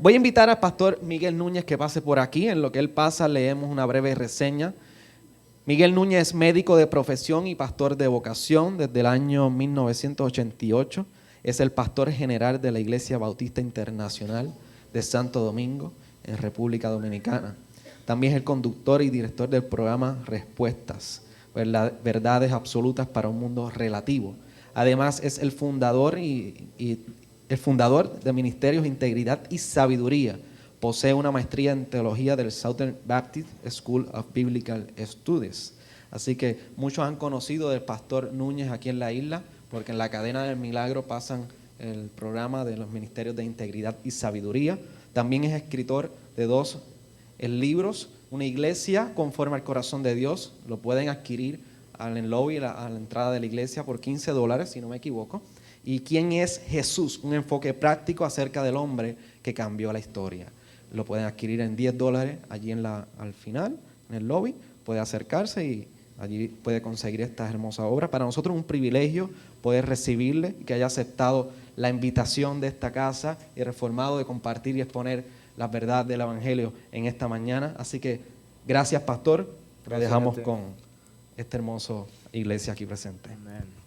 Voy a invitar al pastor Miguel Núñez que pase por aquí. En lo que él pasa, leemos una breve reseña. Miguel Núñez es médico de profesión y pastor de vocación desde el año 1988. Es el pastor general de la Iglesia Bautista Internacional de Santo Domingo, en República Dominicana. También es el conductor y director del programa Respuestas, verdades absolutas para un mundo relativo. Además, es el fundador el fundador de Ministerios Integridad y Sabiduría. Posee una maestría en teología del Southern Baptist School of Biblical Studies. Así que muchos han conocido del pastor Núñez aquí en la isla, porque en la cadena del milagro pasan el programa de los Ministerios de Integridad y Sabiduría. También es escritor de 2 libros, Una iglesia conforme al corazón de Dios. Lo pueden adquirir en el lobby, a la entrada de la iglesia por $15, si no me equivoco. Y ¿Quién es Jesús? Un enfoque práctico acerca del hombre que cambió la historia. Lo pueden adquirir en $10 allí al final, en el lobby. Puede acercarse y allí puede conseguir estas hermosas obras. Para nosotros es un privilegio poder recibirle y que haya aceptado la invitación de esta casa y Reformado de compartir y exponer la verdad del Evangelio en esta mañana. Así que gracias, pastor. Lo dejamos con esta hermosa iglesia aquí presente. Amén.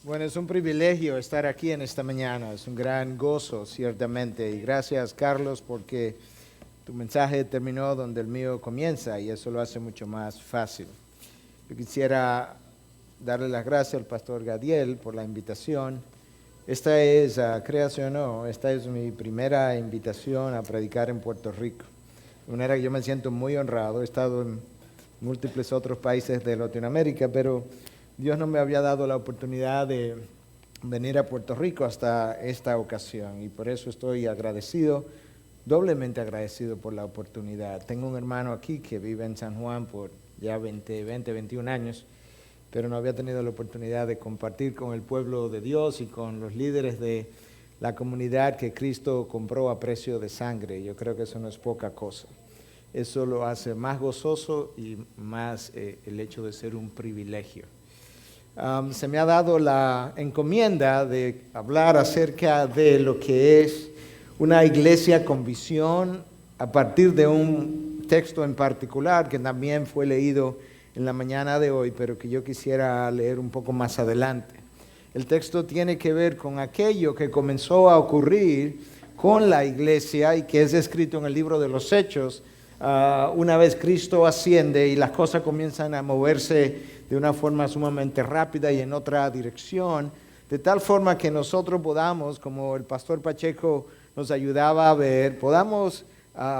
Bueno, es un privilegio estar aquí en esta mañana, es un gran gozo, ciertamente. Y gracias, Carlos, porque tu mensaje terminó donde el mío comienza y eso lo hace mucho más fácil. Yo quisiera darle las gracias al pastor Gadiel por la invitación. Esta es, créase o no, esta es mi primera invitación a predicar en Puerto Rico. De manera que yo me siento muy honrado. He estado en múltiples otros países de Latinoamérica, pero Dios no me había dado la oportunidad de venir a Puerto Rico hasta esta ocasión y por eso estoy agradecido, doblemente agradecido por la oportunidad. Tengo un hermano aquí que vive en San Juan por ya 21 años, pero no había tenido la oportunidad de compartir con el pueblo de Dios y con los líderes de la comunidad que Cristo compró a precio de sangre. Yo creo que eso no es poca cosa. Eso lo hace más gozoso y más el hecho de ser un privilegio. Se me ha dado la encomienda de hablar acerca de lo que es una iglesia con visión a partir de un texto en particular que también fue leído en la mañana de hoy, pero que yo quisiera leer un poco más adelante. El texto tiene que ver con aquello que comenzó a ocurrir con la iglesia y que es descrito en el libro de los Hechos. Una vez Cristo asciende y las cosas comienzan a moverse de una forma sumamente rápida y en otra dirección, de tal forma que nosotros podamos, como el pastor Pacheco nos ayudaba a ver, podamos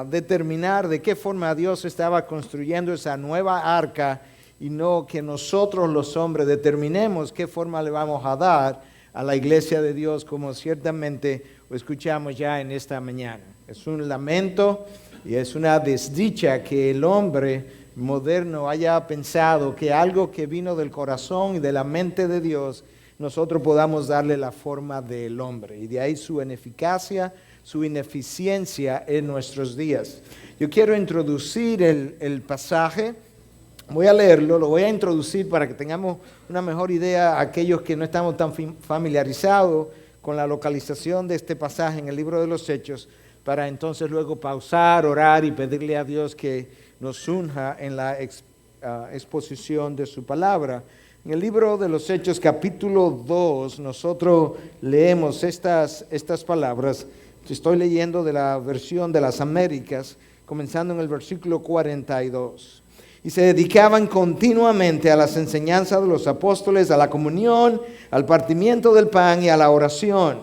determinar de qué forma Dios estaba construyendo esa nueva arca y no que nosotros los hombres determinemos qué forma le vamos a dar a la iglesia de Dios, como ciertamente lo escuchamos ya en esta mañana. Es un lamento y es una desdicha que el hombre moderno haya pensado que algo que vino del corazón y de la mente de Dios, nosotros podamos darle la forma del hombre. Y de ahí su ineficacia, su ineficiencia en nuestros días. Yo quiero introducir el pasaje. Voy a leerlo, lo voy a introducir para que tengamos una mejor idea aquellos que no estamos tan familiarizados con la localización de este pasaje en el libro de los Hechos, para entonces luego pausar, orar y pedirle a Dios que nos unja en la exposición de su palabra. En el libro de los Hechos, capítulo 2, nosotros leemos estas palabras. Estoy leyendo de la versión de las Américas, comenzando en el versículo 42. Y se dedicaban continuamente a las enseñanzas de los apóstoles, a la comunión, al partimiento del pan y a la oración.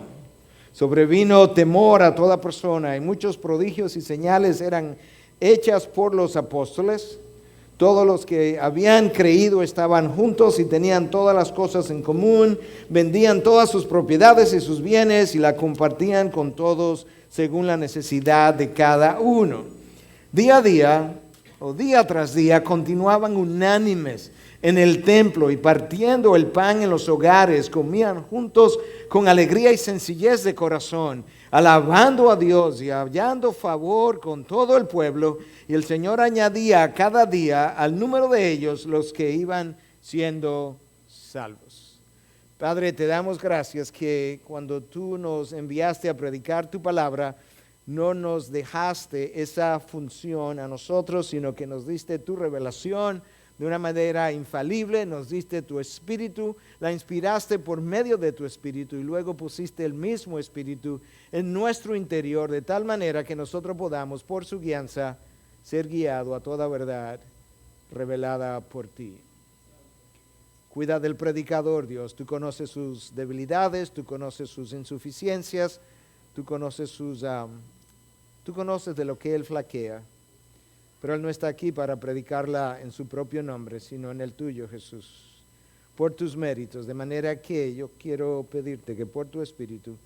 Sobrevino temor a toda persona y muchos prodigios y señales eran hechas por los apóstoles. Todos los que habían creído estaban juntos y tenían todas las cosas en común, vendían todas sus propiedades y sus bienes y la compartían con todos según la necesidad de cada uno. Día a día o día tras día continuaban unánimes en el templo y partiendo el pan en los hogares, comían juntos con alegría y sencillez de corazón, alabando a Dios y hallando favor con todo el pueblo. Y el Señor añadía cada día al número de ellos los que iban siendo salvos. Padre, te damos gracias que cuando tú nos enviaste a predicar tu palabra, no nos dejaste esa función a nosotros, sino que nos diste tu revelación de una manera infalible, nos diste tu espíritu, la inspiraste por medio de tu espíritu y luego pusiste el mismo espíritu en nuestro interior, de tal manera que nosotros podamos, por su guianza, ser guiados a toda verdad revelada por ti. Cuida del predicador, Dios. Tú conoces sus debilidades, tú conoces sus insuficiencias, tú conoces de lo que él flaquea. Pero él no está aquí para predicarla en su propio nombre, sino en el tuyo, Jesús, por tus méritos. De manera que yo quiero pedirte que por tu espíritu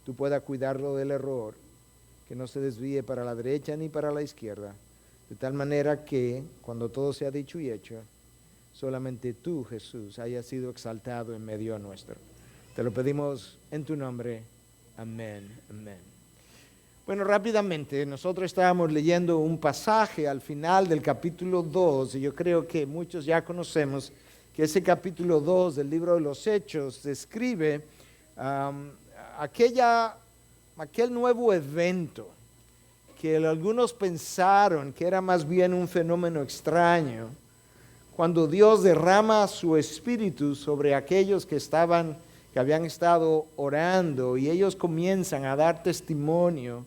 tú puedas cuidarlo del error, que no se desvíe para la derecha ni para la izquierda, de tal manera que cuando todo sea dicho y hecho, solamente tú, Jesús, hayas sido exaltado en medio nuestro. Te lo pedimos en tu nombre. Amén. Amén. Bueno, rápidamente, nosotros estábamos leyendo un pasaje al final del capítulo 2, y yo creo que muchos ya conocemos que ese capítulo 2 del libro de los Hechos describe aquel nuevo evento que algunos pensaron que era más bien un fenómeno extraño, cuando Dios derrama su espíritu sobre aquellos que habían estado orando, y ellos comienzan a dar testimonio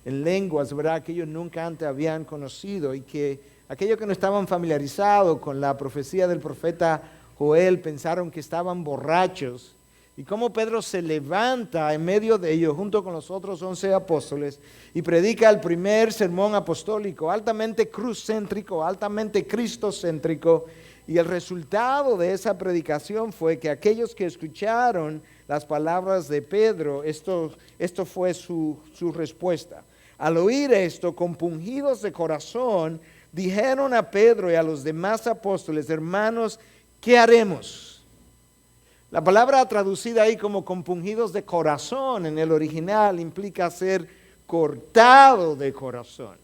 en lenguas, ¿verdad?, que ellos nunca antes habían conocido, y que aquellos que no estaban familiarizados con la profecía del profeta Joel pensaron que estaban borrachos, y cómo Pedro se levanta en medio de ellos junto con los otros 11 apóstoles y predica el primer sermón apostólico, altamente cruzcéntrico, altamente cristocéntrico, y el resultado de esa predicación fue que aquellos que escucharon las palabras de Pedro, esto fue su respuesta. Al oír esto, compungidos de corazón, dijeron a Pedro y a los demás apóstoles: hermanos, ¿qué haremos? La palabra traducida ahí como compungidos de corazón en el original implica ser cortado de corazón.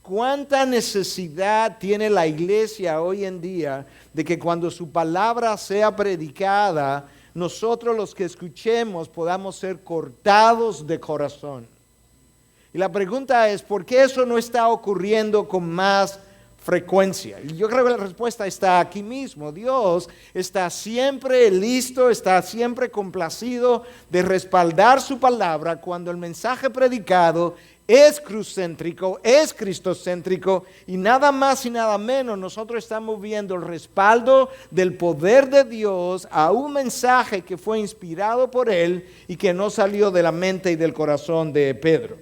¿Cuánta necesidad tiene la iglesia hoy en día de que cuando su palabra sea predicada, nosotros los que escuchemos podamos ser cortados de corazón? Y la pregunta es, ¿por qué eso no está ocurriendo con más frecuencia? Y yo creo que la respuesta está aquí mismo. Dios está siempre listo, está siempre complacido de respaldar su palabra cuando el mensaje predicado es cruzcéntrico, es cristocéntrico, y nada más y nada menos nosotros estamos viendo el respaldo del poder de Dios a un mensaje que fue inspirado por Él y que no salió de la mente y del corazón de Pedro.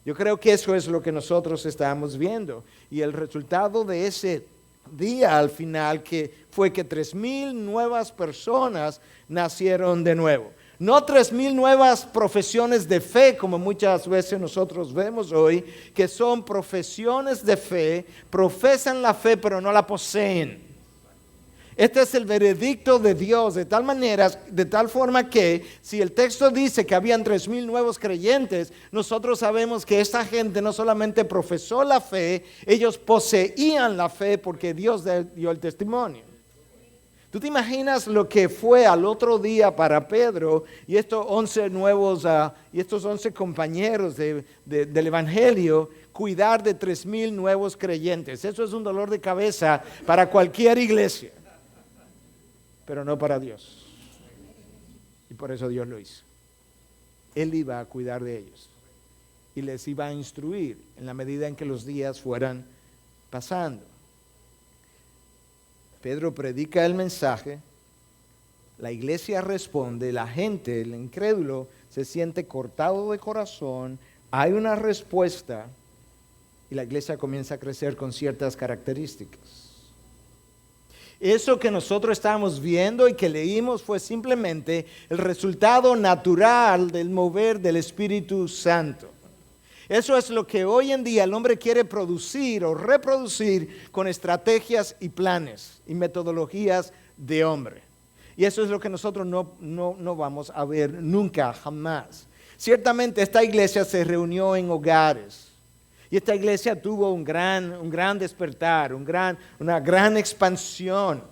Yo creo que eso es lo que nosotros estamos viendo, y el resultado de ese día al final fue que 3,000 nuevas personas nacieron de nuevo. No 3,000 nuevas profesiones de fe, como muchas veces nosotros vemos hoy, que son profesiones de fe, profesan la fe pero no la poseen. Este es el veredicto de Dios, de tal forma que si el texto dice que habían 3,000 nuevos creyentes, nosotros sabemos que esta gente no solamente profesó la fe, ellos poseían la fe porque Dios dio el testimonio. ¿Tú te imaginas lo que fue al otro día para Pedro y estos 11 nuevos y estos 11 compañeros del Evangelio, cuidar de 3,000 nuevos creyentes? Eso es un dolor de cabeza para cualquier iglesia, pero no para Dios. Y por eso Dios lo hizo. Él iba a cuidar de ellos y les iba a instruir en la medida en que los días fueran pasando. Pedro predica el mensaje, la iglesia responde, la gente, el incrédulo, se siente cortado de corazón, hay una respuesta y la iglesia comienza a crecer con ciertas características. Eso que nosotros estamos viendo y que leímos fue simplemente el resultado natural del mover del Espíritu Santo. Eso es lo que hoy en día el hombre quiere producir o reproducir con estrategias y planes y metodologías de hombre. Y eso es lo que nosotros no vamos a ver nunca, jamás. Ciertamente esta iglesia se reunió en hogares. Y esta iglesia tuvo un gran despertar, una gran expansión.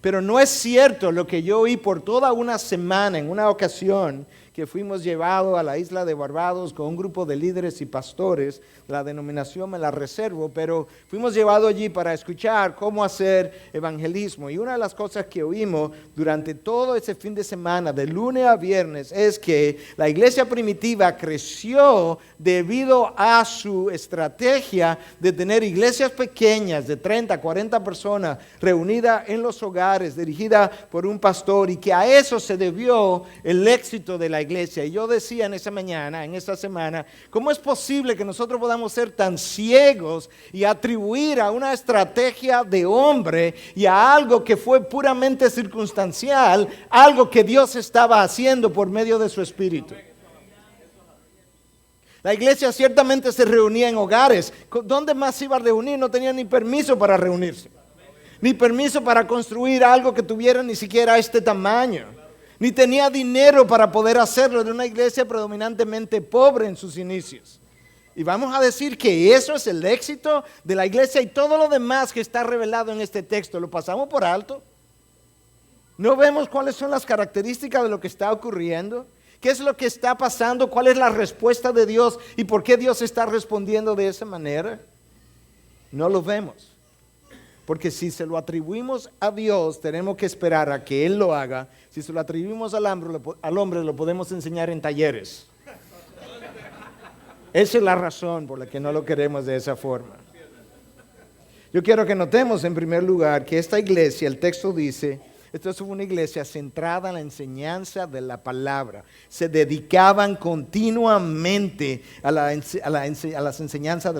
Pero no es cierto lo que yo oí por toda una semana en una ocasión que fuimos llevados a la isla de Barbados con un grupo de líderes y pastores. La denominación me la reservo, pero fuimos llevados allí para escuchar cómo hacer evangelismo. Y una de las cosas que oímos durante todo ese fin de semana, de lunes a viernes, es que la iglesia primitiva creció debido a su estrategia de tener iglesias pequeñas de 30, 40 personas reunidas en los hogares, dirigidas por un pastor, y que a eso se debió el éxito de la iglesia. Y yo decía en esta semana, ¿cómo es posible que nosotros podamos ser tan ciegos y atribuir a una estrategia de hombre y a algo que fue puramente circunstancial, algo que Dios estaba haciendo por medio de su Espíritu? La iglesia ciertamente se reunía en hogares. ¿Dónde más se iba a reunir? No tenía ni permiso para reunirse, ni permiso para construir algo que tuviera ni siquiera este tamaño. Ni tenía dinero para poder hacerlo, de una iglesia predominantemente pobre en sus inicios. Y vamos a decir que eso es el éxito de la iglesia, y todo lo demás que está revelado en este texto lo pasamos por alto. No vemos cuáles son las características de lo que está ocurriendo, qué es lo que está pasando, cuál es la respuesta de Dios y por qué Dios está respondiendo de esa manera. No lo vemos. Porque si se lo atribuimos a Dios, tenemos que esperar a que Él lo haga. Si se lo atribuimos al hombre, lo podemos enseñar en talleres. Esa es la razón por la que no lo queremos de esa forma. Yo quiero que notemos en primer lugar que esta iglesia, el texto dice, esta es una iglesia centrada en la enseñanza de la palabra. Se dedicaban continuamente a las enseñanzas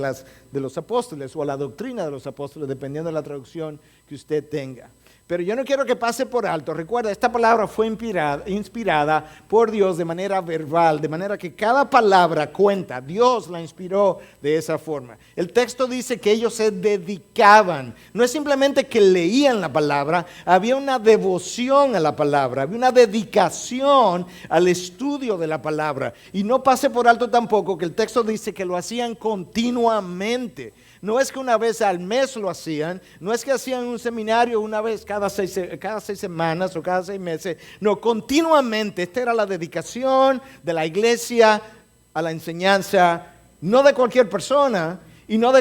de los apóstoles, o a la doctrina de los apóstoles, dependiendo de la traducción que usted tenga. Pero yo no quiero que pase por alto. Recuerda, esta palabra fue inspirada por Dios de manera verbal, de manera que cada palabra cuenta. Dios la inspiró de esa forma. El texto dice que ellos se dedicaban. No es simplemente que leían la palabra, había una devoción a la palabra, había una dedicación al estudio de la palabra. Y no pase por alto tampoco que el texto dice que lo hacían continuamente. No es que una vez al mes lo hacían, no es que hacían un seminario una vez cada seis semanas o cada 6 meses. No, continuamente. Esta era la dedicación de la iglesia a la enseñanza, no de cualquier persona, y no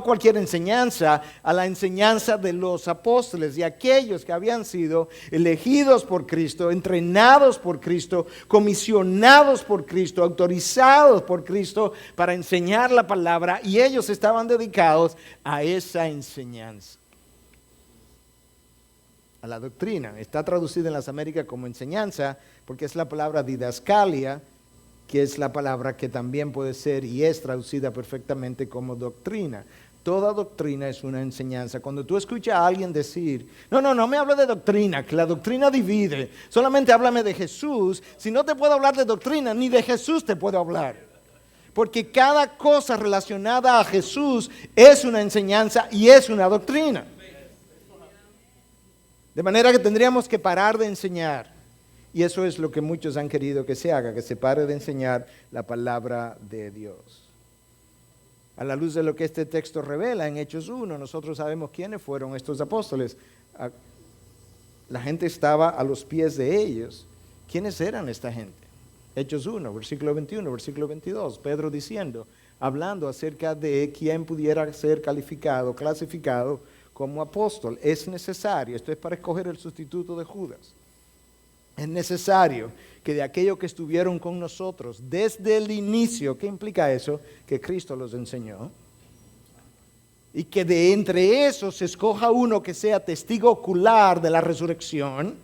cualquier enseñanza, a la enseñanza de los apóstoles y aquellos que habían sido elegidos por Cristo, entrenados por Cristo, comisionados por Cristo, autorizados por Cristo para enseñar la palabra, y ellos estaban dedicados a esa enseñanza. A la doctrina. Está traducida en las Américas como enseñanza porque es la palabra didascalia, que es la palabra que también puede ser y es traducida perfectamente como doctrina. Toda doctrina es una enseñanza. Cuando tú escuchas a alguien decir, no me hable de doctrina, que la doctrina divide, solamente háblame de Jesús. Si no te puedo hablar de doctrina, ni de Jesús te puedo hablar. Porque cada cosa relacionada a Jesús es una enseñanza y es una doctrina. De manera que tendríamos que parar de enseñar. Y eso es lo que muchos han querido que se haga, que se pare de enseñar la palabra de Dios. A la luz de lo que este texto revela en Hechos 1, nosotros sabemos quiénes fueron estos apóstoles. La gente estaba a los pies de ellos. ¿Quiénes eran esta gente? Hechos 1, versículo 21, versículo 22. Pedro diciendo, hablando acerca de quién pudiera ser clasificado como apóstol. Es necesario, esto es para escoger el sustituto de Judas. Es necesario que de aquellos que estuvieron con nosotros desde el inicio, ¿qué implica eso? Que Cristo los enseñó. Y que de entre esos se escoja uno que sea testigo ocular de la resurrección.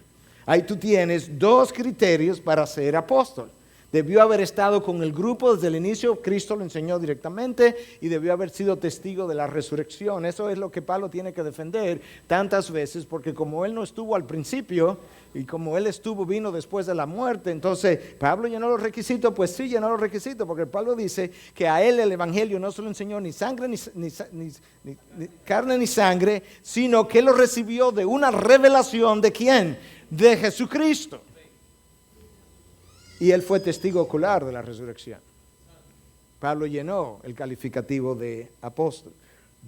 Ahí tú tienes 2 criterios para ser apóstol. Debió haber estado con el grupo desde el inicio, Cristo lo enseñó directamente, y debió haber sido testigo de la resurrección. Eso es lo que Pablo tiene que defender tantas veces, porque como él no estuvo al principio, y como él vino después de la muerte, entonces Pablo llenó los requisitos. Pues sí, llenó los requisitos, porque Pablo dice que a él el evangelio no se lo enseñó ni sangre, ni carne ni sangre, sino que él lo recibió de una revelación. ¿De quién? De Jesucristo. Y él fue testigo ocular de la resurrección. Pablo llenó el calificativo de apóstol.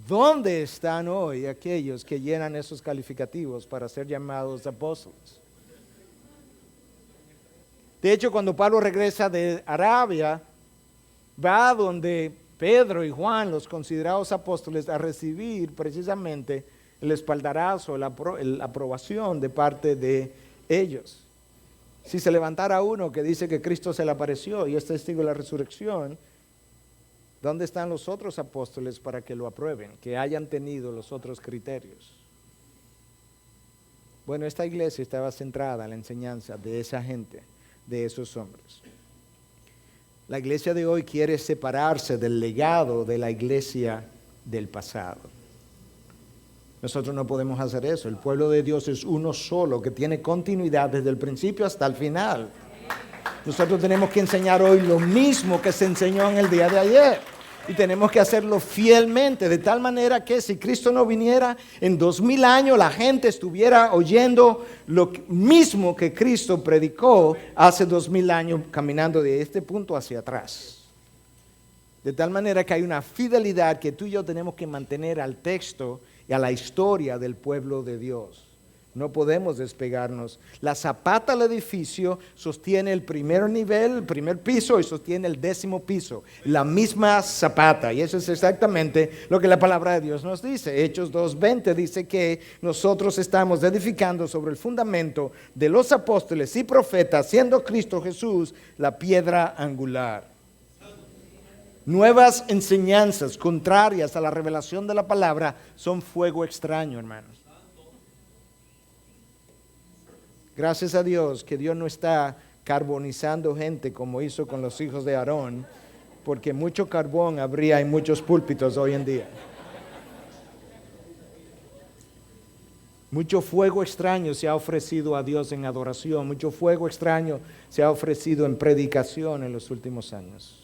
¿Dónde están hoy aquellos que llenan esos calificativos para ser llamados apóstoles? De hecho, cuando Pablo regresa de Arabia, va donde Pedro y Juan, los considerados apóstoles, a recibir precisamente el espaldarazo, la aprobación de parte de ellos. Si se levantara uno que dice que Cristo se le apareció y es testigo de la resurrección, ¿dónde están los otros apóstoles para que lo aprueben, que hayan tenido los otros criterios? Bueno, esta iglesia estaba centrada en la enseñanza de esa gente, de esos hombres. La iglesia de hoy quiere separarse del legado de la iglesia del pasado. Nosotros no podemos hacer eso. El pueblo de Dios es uno solo, que tiene continuidad desde el principio hasta el final. Nosotros tenemos que enseñar hoy lo mismo que se enseñó en el día de ayer. Y tenemos que hacerlo fielmente, de tal manera que si Cristo no viniera en 2000 años, la gente estuviera oyendo lo mismo que Cristo predicó hace 2000 años, caminando de este punto hacia atrás. De tal manera que hay una fidelidad que tú y yo tenemos que mantener al texto y a la historia del pueblo de Dios. No podemos despegarnos. La zapata del edificio sostiene el primer nivel, el primer piso, y sostiene el 10º piso. La misma zapata. Y eso es exactamente lo que la palabra de Dios nos dice. Hechos 2:20 dice que nosotros estamos edificando sobre el fundamento de los apóstoles y profetas, siendo Cristo Jesús la piedra angular. Nuevas enseñanzas contrarias a la revelación de la palabra son fuego extraño, hermanos. Gracias a Dios que Dios no está carbonizando gente como hizo con los hijos de Aarón, porque mucho carbón habría en muchos púlpitos hoy en día. Mucho fuego extraño se ha ofrecido a Dios en adoración, mucho fuego extraño se ha ofrecido en predicación en los últimos años.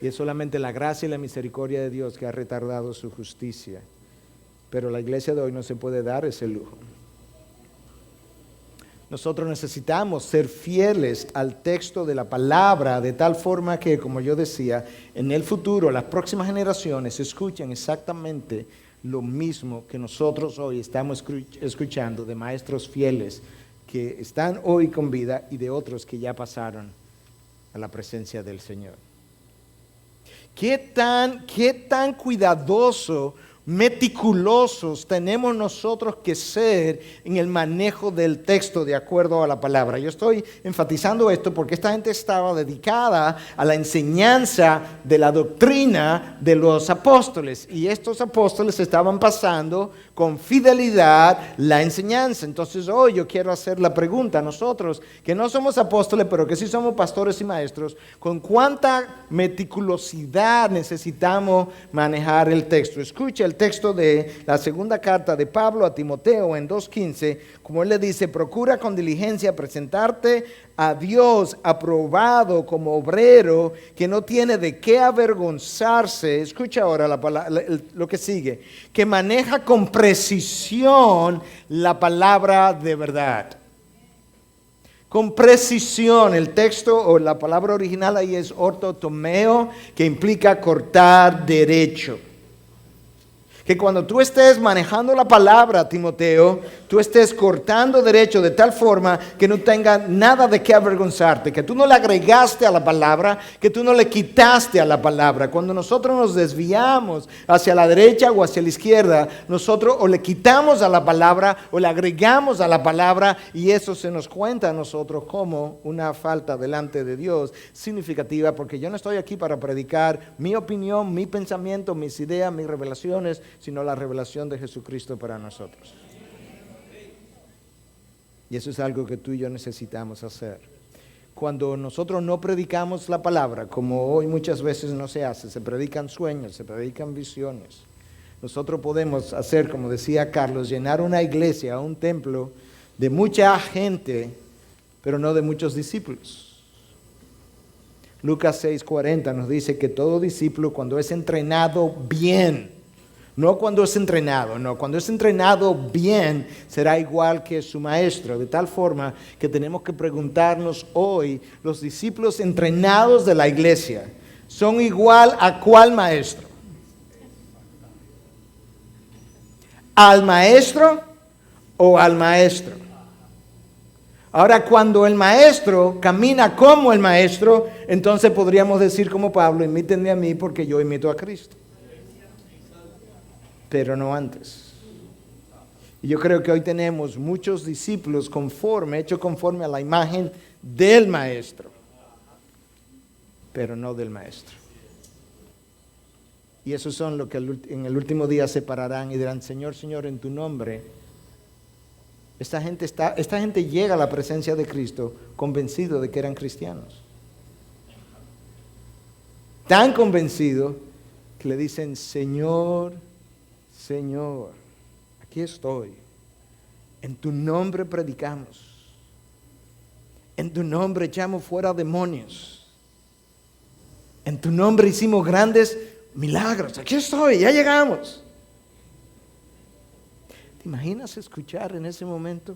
Y es solamente la gracia y la misericordia de Dios que ha retardado su justicia. Pero la iglesia de hoy no se puede dar ese lujo. Nosotros necesitamos ser fieles al texto de la palabra de tal forma que, como yo decía, en el futuro las próximas generaciones escuchen exactamente lo mismo que nosotros hoy estamos escuchando de maestros fieles que están hoy con vida y de otros que ya pasaron a la presencia del Señor. ¿Qué tan cuidadoso, meticulosos tenemos nosotros que ser en el manejo del texto de acuerdo a la palabra? Yo estoy enfatizando esto porque esta gente estaba dedicada a la enseñanza de la doctrina de los apóstoles, y estos apóstoles estaban pasando con fidelidad la enseñanza. Entonces hoy yo quiero hacer la pregunta a nosotros que no somos apóstoles pero que sí somos pastores y maestros: ¿con cuánta meticulosidad necesitamos manejar el texto? Escucha el texto de la segunda carta de Pablo a Timoteo en 2:15, como él le dice: procura con diligencia presentarte a Dios aprobado como obrero que no tiene de qué avergonzarse. Escucha ahora lo que sigue: que maneja con precisión la palabra de verdad. Con precisión. El texto o la palabra original ahí es ortotomeo, que implica cortar derecho. Que cuando tú estés manejando la palabra, Timoteo, tú estés cortando derecho de tal forma que no tenga nada de qué avergonzarte, que tú no le agregaste a la palabra, que tú no le quitaste a la palabra. Cuando nosotros nos desviamos hacia la derecha o hacia la izquierda, nosotros o le quitamos a la palabra o le agregamos a la palabra, y eso se nos cuenta a nosotros como una falta delante de Dios significativa, porque yo no estoy aquí para predicar mi opinión, mi pensamiento, mis ideas, mis revelaciones, sino la revelación de Jesucristo para nosotros. Y eso es algo que tú y yo necesitamos hacer. Cuando nosotros no predicamos la palabra, como hoy muchas veces no se hace, se predican sueños, se predican visiones. Nosotros podemos hacer, como decía Carlos, llenar una iglesia, un templo de mucha gente, pero no de muchos discípulos. Lucas 6:40 nos dice que todo discípulo, cuando es entrenado bien, no cuando es entrenado, no, cuando es entrenado bien, será igual que su maestro. De tal forma que tenemos que preguntarnos hoy: los discípulos entrenados de la iglesia son igual a ¿cuál maestro? ¿Al maestro o al maestro? Ahora, cuando el maestro camina como el maestro, entonces podríamos decir como Pablo, imítenme a mí porque yo imito a Cristo. Pero no antes. Y yo creo que hoy tenemos muchos discípulos hechos conforme a la imagen del maestro, pero no del maestro. Y esos son los que en el último día se pararán y dirán, Señor, Señor, en tu nombre. Esta gente llega a la presencia de Cristo convencido de que eran cristianos. Tan convencido que le dicen, Señor, Señor, aquí estoy. En tu nombre predicamos. En tu nombre echamos fuera demonios. En tu nombre hicimos grandes milagros. Aquí estoy, ya llegamos. ¿Te imaginas escuchar en ese momento?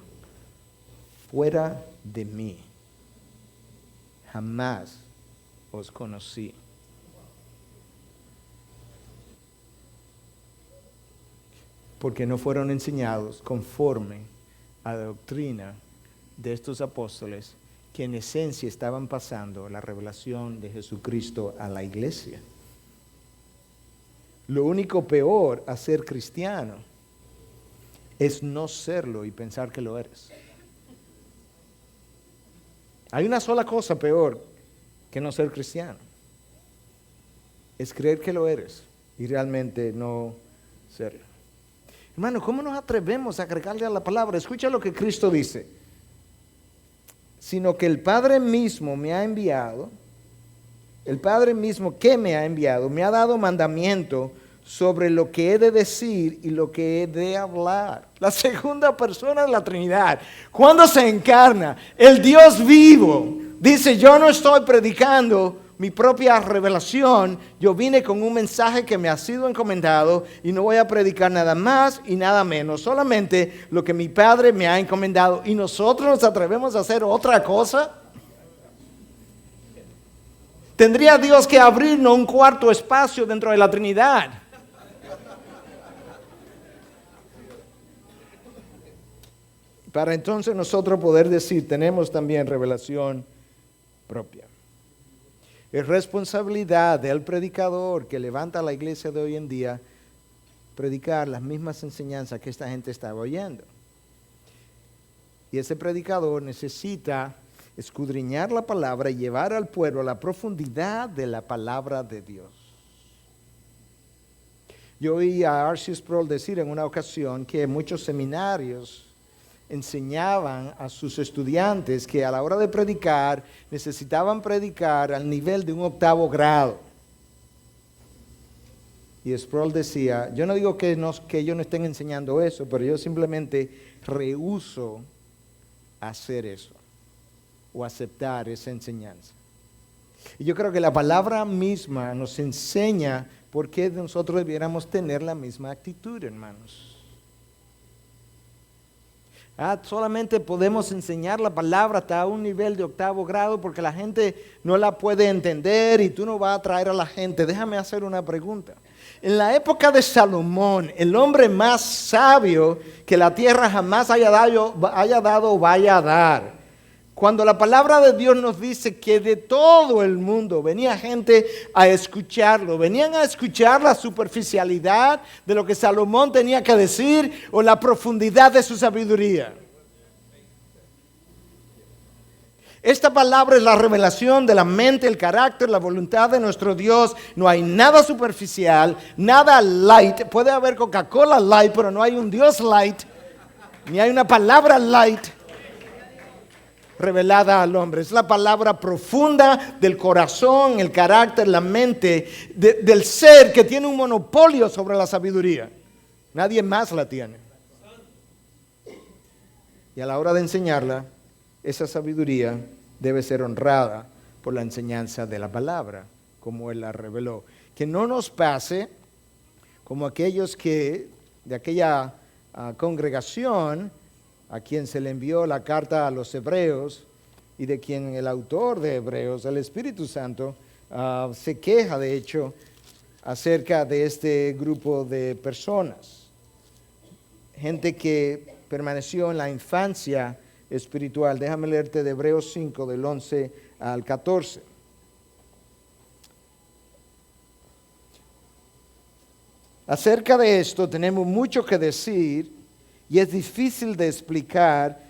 Fuera de mí, jamás os conocí. Porque no fueron enseñados conforme a la doctrina de estos apóstoles, que en esencia estaban pasando la revelación de Jesucristo a la iglesia. Lo único peor a ser cristiano es no serlo y pensar que lo eres. Hay una sola cosa peor que no ser cristiano. Es creer que lo eres y realmente no serlo. Hermano, ¿cómo nos atrevemos a agregarle a la palabra? Escucha lo que Cristo dice. Sino que el Padre mismo me ha enviado, el Padre mismo que me ha enviado, me ha dado mandamiento sobre lo que he de decir y lo que he de hablar. La segunda persona de la Trinidad, cuando se encarna, el Dios vivo, dice, yo no estoy predicando mi propia revelación, yo vine con un mensaje que me ha sido encomendado y no voy a predicar nada más y nada menos, solamente lo que mi Padre me ha encomendado. ¿Y nosotros nos atrevemos a hacer otra cosa? Tendría Dios que abrirnos un cuarto espacio dentro de la Trinidad. Para entonces nosotros poder decir, tenemos también revelación propia. Es responsabilidad del predicador que levanta la iglesia de hoy en día predicar las mismas enseñanzas que esta gente estaba oyendo. Y ese predicador necesita escudriñar la palabra y llevar al pueblo a la profundidad de la palabra de Dios. Yo oí a R.C. Sproul decir en una ocasión que muchos seminarios enseñaban a sus estudiantes que a la hora de predicar necesitaban predicar al nivel de un 8º grado. Y Sproul decía, yo no digo que ellos no estén enseñando eso, pero yo simplemente rehúso hacer eso o aceptar esa enseñanza. Y yo creo que la palabra misma nos enseña por qué nosotros debiéramos tener la misma actitud, hermanos. Solamente podemos enseñar la palabra hasta un nivel de 8º grado porque la gente no la puede entender y tú no vas a atraer a la gente. Déjame hacer una pregunta. En la época de Salomón, el hombre más sabio que la tierra jamás haya dado o vaya a dar, cuando la palabra de Dios nos dice que de todo el mundo venía gente a escucharlo, venían a escuchar la superficialidad de lo que Salomón tenía que decir o la profundidad de su sabiduría. Esta palabra es la revelación de la mente, el carácter, la voluntad de nuestro Dios. No hay nada superficial, nada light. Puede haber Coca-Cola light, pero no hay un Dios light, ni hay una palabra light revelada al hombre. Es la palabra profunda del corazón, el carácter, la mente del ser que tiene un monopolio sobre la sabiduría. Nadie más la tiene. Y a la hora de enseñarla, esa sabiduría debe ser honrada por la enseñanza de la palabra, como Él la reveló. Que no nos pase como aquellos que de aquella congregación a quien se le envió la carta a los hebreos y de quien el autor de Hebreos, el Espíritu Santo, se queja de hecho acerca de este grupo de personas. gente que permaneció en la infancia espiritual. Déjame leerte de Hebreos 5, del 11 al 14. Acerca de esto tenemos mucho que decir y es difícil de explicar.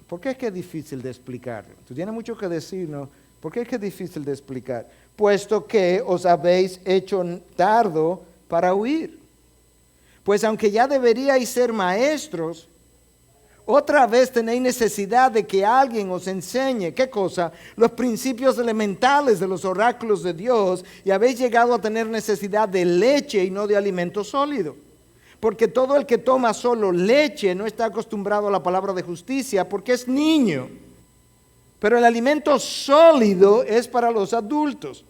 ¿Por qué es que es difícil de explicarlo? Tú tienes mucho que decirnos. ¿Por qué es que es difícil de explicar? Puesto que os habéis hecho tardo para huir. Pues aunque ya deberíais ser maestros, otra vez tenéis necesidad de que alguien os enseñe, ¿qué cosa? Los principios elementales de los oráculos de Dios, y habéis llegado a tener necesidad de leche y no de alimento sólido. Porque todo el que toma solo leche no está acostumbrado a la palabra de justicia porque es niño. Pero el alimento sólido es para los adultos,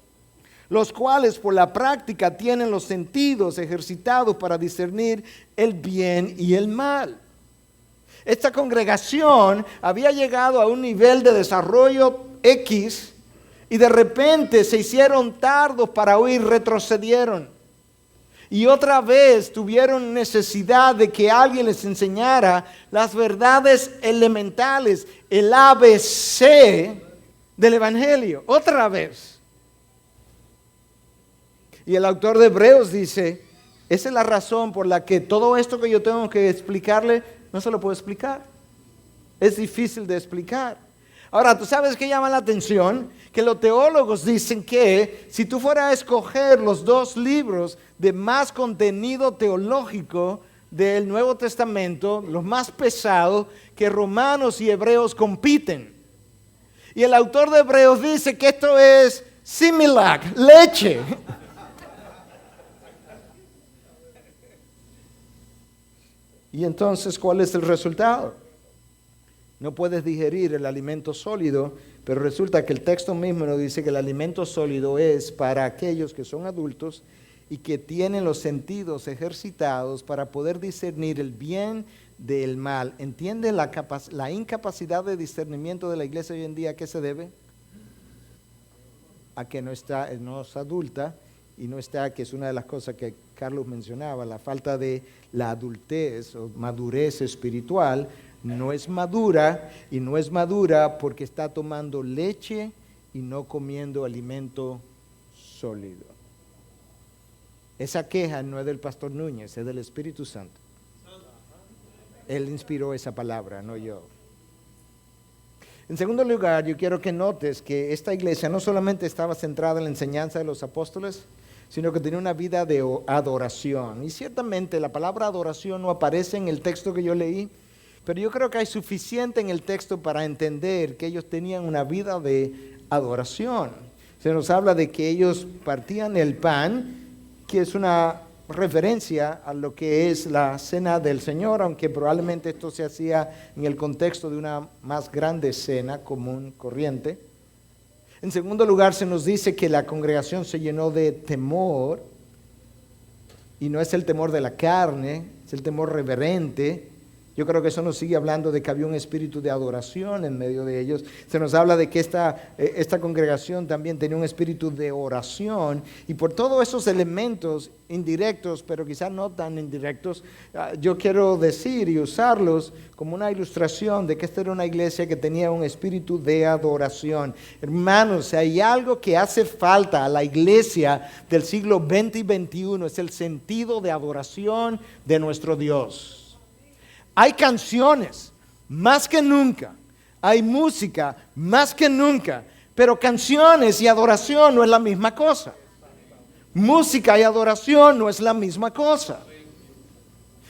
los cuales por la práctica tienen los sentidos ejercitados para discernir el bien y el mal. Esta congregación había llegado a un nivel de desarrollo X y de repente se hicieron tardos para huir, retrocedieron. Y otra vez tuvieron necesidad de que alguien les enseñara las verdades elementales, el ABC del Evangelio. Otra vez. Y el autor de Hebreos dice, esa es la razón por la que todo esto que yo tengo que explicarle, no se lo puedo explicar. Es difícil de explicar. Ahora, ¿tú sabes qué llama la atención? Que los teólogos dicen que si tú fueras a escoger los dos libros de más contenido teológico del Nuevo Testamento, los más pesados, que Romanos y Hebreos compiten. Y el autor de Hebreos dice que esto es Similac, leche. Y entonces, ¿cuál es el resultado? No puedes digerir el alimento sólido, pero resulta que el texto mismo nos dice que el alimento sólido es para aquellos que son adultos y que tienen los sentidos ejercitados para poder discernir el bien del mal. ¿Entiende la incapacidad de discernimiento de la iglesia hoy en día? ¿A qué se debe? A que no es adulta y no está, que es una de las cosas que Carlos mencionaba, la falta de la adultez o madurez espiritual. No es madura y no es madura porque está tomando leche y no comiendo alimento sólido. Esa queja no es del pastor Núñez, es del Espíritu Santo. Él inspiró esa palabra, no yo. En segundo lugar, yo quiero que notes que esta iglesia no solamente estaba centrada en la enseñanza de los apóstoles, sino que tenía una vida de adoración. Y ciertamente la palabra adoración no aparece en el texto que yo leí, pero yo creo que hay suficiente en el texto para entender que ellos tenían una vida de adoración. Se nos habla de que ellos partían el pan, que es una referencia a lo que es la cena del Señor, aunque probablemente esto se hacía en el contexto de una más grande cena común, corriente. En segundo lugar, se nos dice que la congregación se llenó de temor, y no es el temor de la carne, es el temor reverente. Yo creo que eso nos sigue hablando de que había un espíritu de adoración en medio de ellos. Se nos habla de que esta congregación también tenía un espíritu de oración. Y por todos esos elementos indirectos, pero quizás no tan indirectos, yo quiero decir y usarlos como una ilustración de que esta era una iglesia que tenía un espíritu de adoración. Hermanos, si hay algo que hace falta a la iglesia del siglo XX y XXI, es el sentido de adoración de nuestro Dios. Hay canciones más que nunca, hay música más que nunca, pero canciones y adoración no es la misma cosa. Música y adoración no es la misma cosa.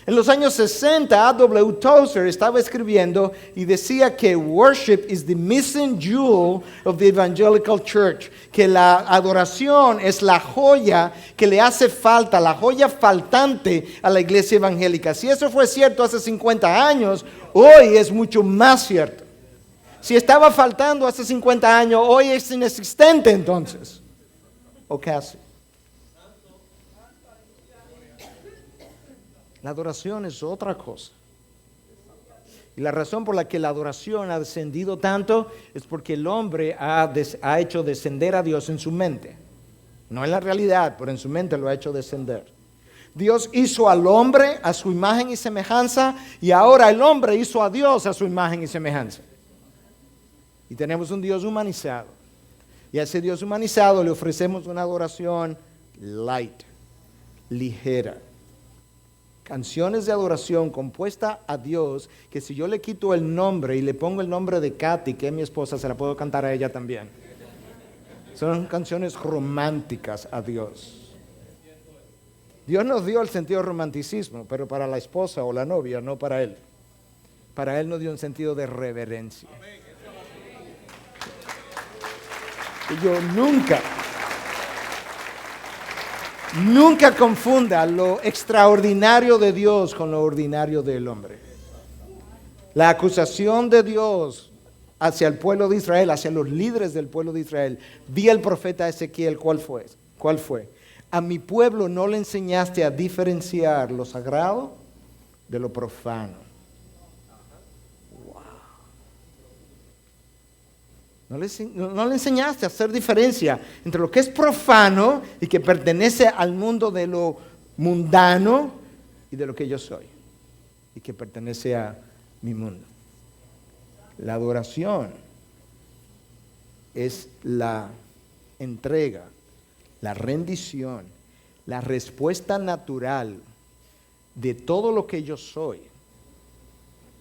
En los años 60, A.W. Tozer estaba escribiendo y decía que worship is the missing jewel of the evangelical church, que la adoración es la joya que le hace falta, la joya faltante a la iglesia evangélica. Si eso fue cierto hace 50 años, hoy es mucho más cierto. Si estaba faltando hace 50 años, hoy es inexistente entonces, o casi. La adoración es otra cosa. Y la razón por la que la adoración ha descendido tanto es porque el hombre ha hecho descender a Dios en su mente. No en la realidad, pero en su mente lo ha hecho descender. Dios hizo al hombre a su imagen y semejanza, y ahora el hombre hizo a Dios a su imagen y semejanza. Y tenemos un Dios humanizado. Y a ese Dios humanizado le ofrecemos una adoración light, ligera. Canciones de adoración compuesta a Dios, que si yo le quito el nombre y le pongo el nombre de Katy, que es mi esposa, se la puedo cantar a ella también. Son canciones románticas a Dios. Dios nos dio el sentido de romanticismo, pero para la esposa o la novia, no para él. Para él nos dio un sentido de reverencia. Y yo nunca confunda lo extraordinario de Dios con lo ordinario del hombre. La acusación de Dios hacia el pueblo de Israel, hacia los líderes del pueblo de Israel, vi el profeta Ezequiel, ¿cuál fue? A mi pueblo no le enseñaste a diferenciar lo sagrado de lo profano. No le enseñaste a hacer diferencia entre lo que es profano y que pertenece al mundo de lo mundano y de lo que yo soy y que pertenece a mi mundo. La adoración es la entrega, la rendición, la respuesta natural de todo lo que yo soy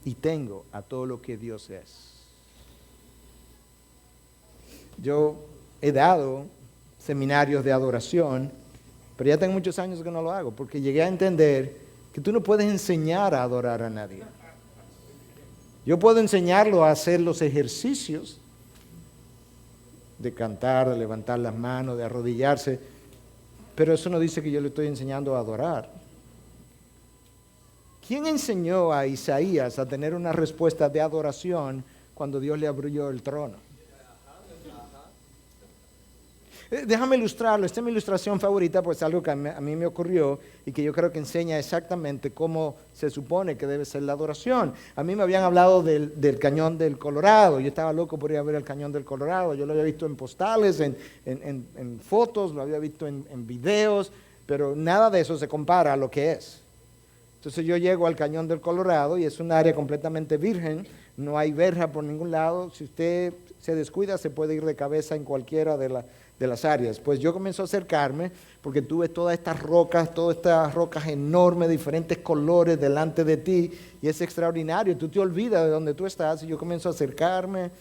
y tengo a todo lo que Dios es. Yo he dado seminarios de adoración, pero ya tengo muchos años que no lo hago, porque llegué a entender que tú no puedes enseñar a adorar a nadie. Yo puedo enseñarlo a hacer los ejercicios de cantar, de levantar las manos, de arrodillarse, pero eso no dice que yo le estoy enseñando a adorar. ¿Quién enseñó a Isaías a tener una respuesta de adoración cuando Dios le abrió el trono? Déjame ilustrarlo. Esta es mi ilustración favorita, pues es algo que a mí me ocurrió y que yo creo que enseña exactamente cómo se supone que debe ser la adoración. A mí me habían hablado del Cañón del Colorado. Yo estaba loco por ir a ver el Cañón del Colorado. Yo lo había visto en postales, en fotos, lo había visto en videos, pero nada de eso se compara a lo que es. Entonces yo llego al Cañón del Colorado y es un área completamente virgen, no hay verja por ningún lado. Si usted se descuida, se puede ir de cabeza en cualquiera de las áreas. Pues yo comencé a acercarme porque tú ves todas estas rocas enormes, diferentes colores delante de ti, y es extraordinario. Tú te olvidas de donde tú estás, y yo comienzo a acercarme,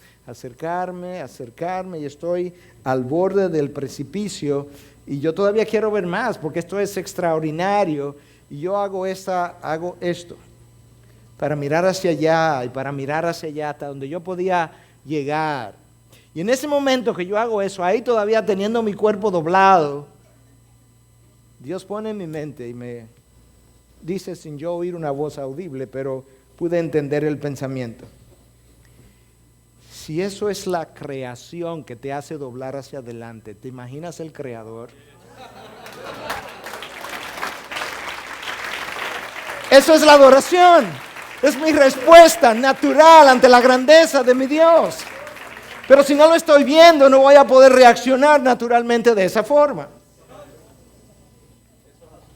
y estoy al borde del precipicio, y yo todavía quiero ver más, porque esto es extraordinario, y yo hago esto, para mirar hacia allá, y para mirar hacia allá, hasta donde yo podía llegar. Y en ese momento que yo hago eso, ahí todavía teniendo mi cuerpo doblado, Dios pone en mi mente y me dice sin yo oír una voz audible, pero pude entender el pensamiento. Si eso es la creación que te hace doblar hacia adelante, ¿te imaginas el Creador? Eso es la adoración. Es mi respuesta natural ante la grandeza de mi Dios. Pero si no lo estoy viendo, no voy a poder reaccionar naturalmente de esa forma.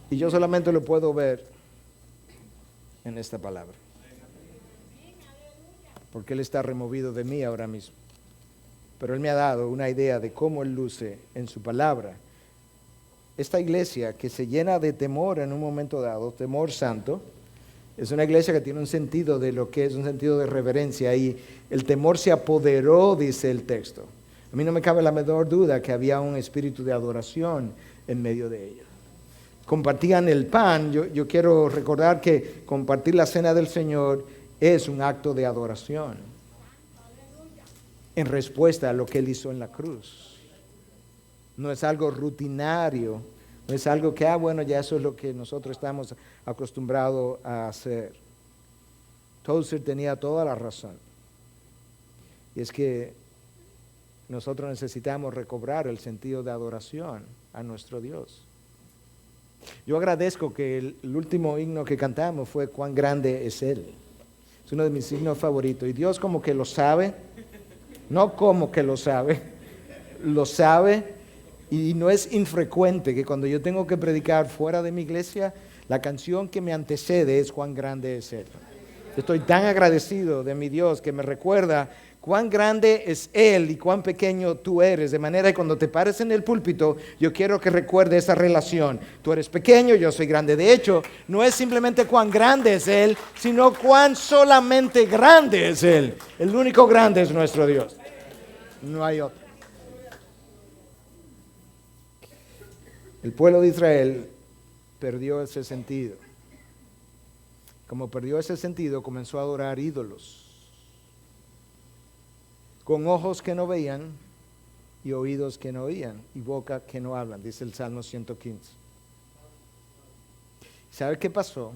Y yo solamente lo puedo ver en esta palabra. Porque Él está removido de mí ahora mismo. Pero Él me ha dado una idea de cómo Él luce en su palabra. Esta iglesia que se llena de temor en un momento dado, temor santo, es una iglesia que tiene un sentido de lo que es un sentido de reverencia, y el temor se apoderó, dice el texto. A mí no me cabe la menor duda que había un espíritu de adoración en medio de ellos. Compartían el pan. Yo quiero recordar que compartir la cena del Señor es un acto de adoración en respuesta a lo que Él hizo en la cruz. No es algo rutinario. No es algo que, bueno, ya eso es lo que nosotros estamos acostumbrados a hacer. Tozer tenía toda la razón. Y es que nosotros necesitamos recobrar el sentido de adoración a nuestro Dios. Yo agradezco que el último himno que cantamos fue "Cuán grande es Él". Es uno de mis himnos favoritos. Y Dios como que lo sabe, no como que lo sabe, lo sabe. Y no es infrecuente que cuando yo tengo que predicar fuera de mi iglesia, La canción que me antecede es Cuán grande es Él. Estoy tan agradecido de mi Dios que me recuerda cuán grande es Él y cuán pequeño tú eres. De manera que cuando te pares en el púlpito, yo quiero que recuerde esa relación. Tú eres pequeño, yo soy grande. De hecho, no es simplemente cuán grande es Él, sino cuán solamente grande es Él. El único grande es nuestro Dios. No hay otro. El pueblo de Israel perdió ese sentido. Como perdió ese sentido, comenzó a adorar ídolos, con ojos que no veían y oídos que no oían y boca que no hablan, dice el Salmo 115. ¿Sabe qué pasó?